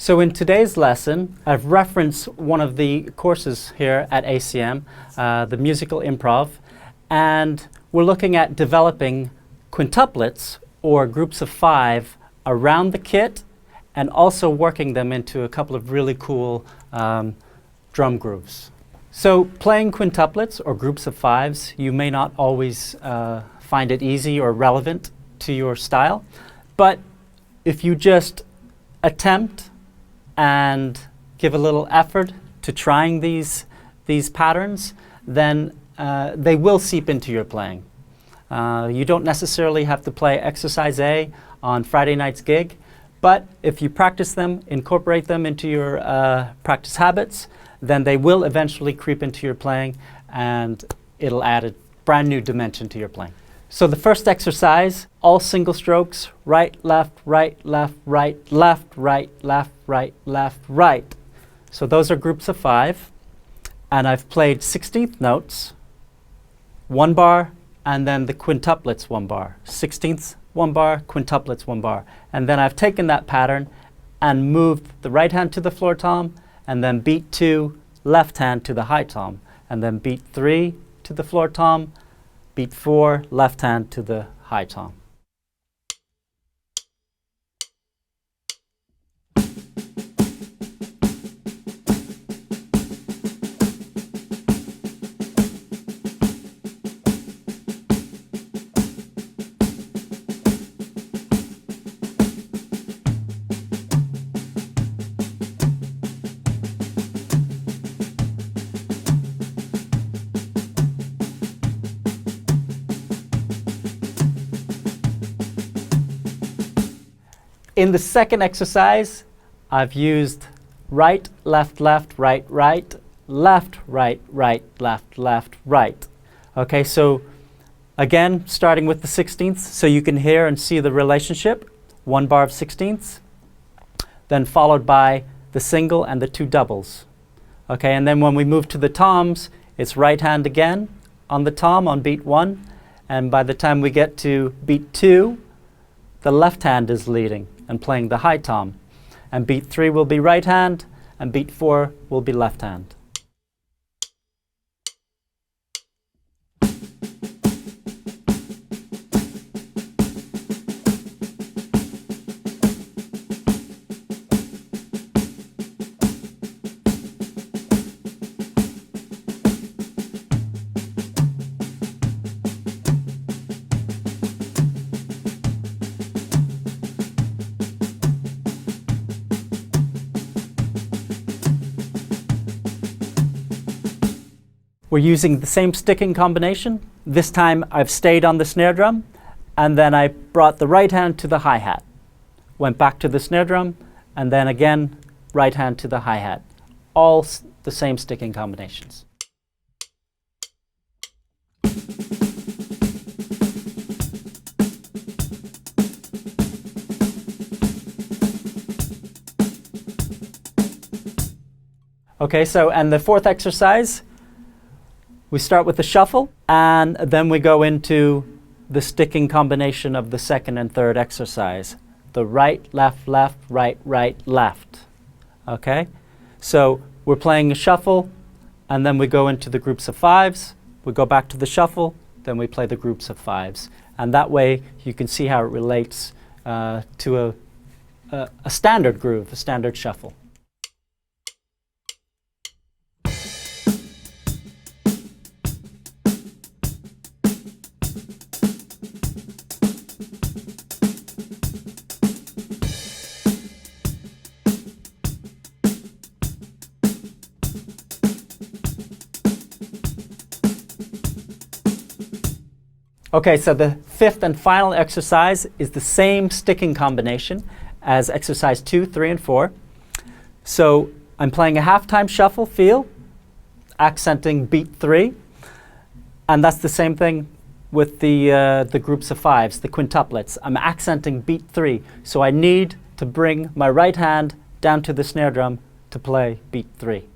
So in today's lesson, I've referenced one of the courses here at ACM, the musical improv, and we're looking at developing quintuplets, or groups of 5, around the kit, and also working them into a couple of really cool drum grooves. So playing quintuplets, or groups of 5s, you may not always find it easy or relevant to your style, but if you just attempt and give a little effort to trying these patterns, then they will seep into your playing. You don't necessarily have to play exercise A on Friday night's gig, but if you practice them, incorporate them into your practice habits, then they will eventually creep into your playing and it'll add a brand new dimension to your playing. So the first exercise, all single strokes, right, left, right, left, right, left, right, left, right, left, right. So those are groups of 5. And I've played 16th notes, 1 bar, and then the quintuplets 1 bar. 16ths 1 bar, quintuplets 1 bar. And then I've taken that pattern and moved the right hand to the floor tom, and then beat 2, left hand to the high tom, and then beat 3 to the floor tom, beat 4, left hand to the high tom. In the second exercise, I've used right, left, left, right, right, left, right, right, left, left, right. Okay, so again, starting with the 16ths, so you can hear and see the relationship, 1 bar of 16ths, then followed by the single and the 2 doubles. Okay, and then when we move to the toms, it's right hand again on the tom on beat 1, and by the time we get to beat 2, the left hand is leading and playing the high tom. And beat 3 will be right hand, and beat 4 will be left hand. We're using the same sticking combination. This time I've stayed on the snare drum, and then I brought the right hand to the hi-hat. Went back to the snare drum, and then again, right hand to the hi-hat. All the same sticking combinations. Okay, so, and the fourth exercise, we start with the shuffle, and then we go into the sticking combination of the second and third exercise. The right, left, left, right, right, left. Okay? So we're playing a shuffle, and then we go into the groups of 5s. We go back to the shuffle, then we play the groups of 5s. And that way you can see how it relates to a standard groove, a standard shuffle. Okay, so the 5th and final exercise is the same sticking combination as exercise 2, 3, and 4. So I'm playing a halftime shuffle feel, accenting beat 3, and that's the same thing with the groups of 5s, the quintuplets. I'm accenting beat 3, so I need to bring my right hand down to the snare drum to play beat 3.